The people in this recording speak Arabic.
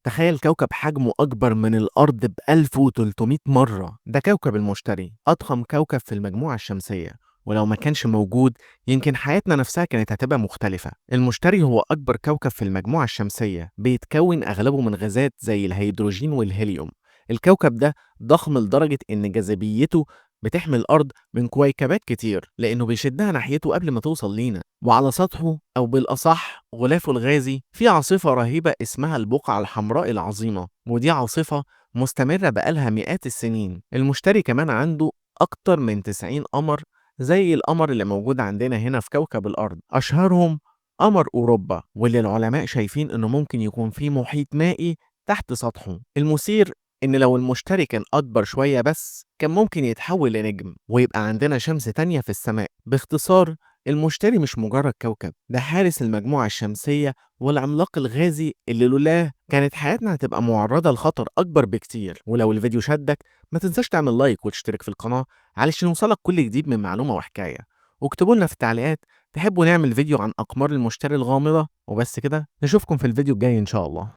تخيل كوكب حجمه أكبر من الأرض ب1300 مرة. ده كوكب المشتري، أضخم كوكب في المجموعة الشمسية، ولو ما كانش موجود يمكن حياتنا نفسها كانت هتبقى مختلفة. المشتري هو أكبر كوكب في المجموعة الشمسية، بيتكون أغلبه من غازات زي الهيدروجين والهيليوم. الكوكب ده ضخم لدرجة إن جاذبيته بتحمي الأرض من كويكبات كتير، لأنه بيشدها ناحيته قبل ما توصل لينا. وعلى سطحه أو بالأصح غلافه الغازي في عاصفة رهيبة اسمها البقعة الحمراء العظيمة، ودي عاصفة مستمرة بقالها مئات السنين. المشتري كمان عنده أكتر من 90 قمر زي القمر اللي موجود عندنا هنا في كوكب الأرض، أشهرهم قمر أوروبا، واللي العلماء شايفين إنه ممكن يكون فيه محيط مائي تحت سطحه. المثير إن لو المشتري كان أكبر شوية بس كان ممكن يتحول لنجم ويبقى عندنا شمس تانية في السماء. باختصار، المشتري مش مجرد كوكب، ده حارس المجموعة الشمسية والعملاق الغازي اللي لولاه كانت حياتنا هتبقى معرضة لخطر أكبر بكتير. ولو الفيديو شدك ما تنساش تعمل لايك وتشترك في القناة علشان يوصلك كل جديد من معلومة وحكاية. واكتبوا لنا في التعليقات تحبوا نعمل فيديو عن أقمار المشتري الغامضة. وبس كده، نشوفكم في الفيديو الجاي إن شاء الله.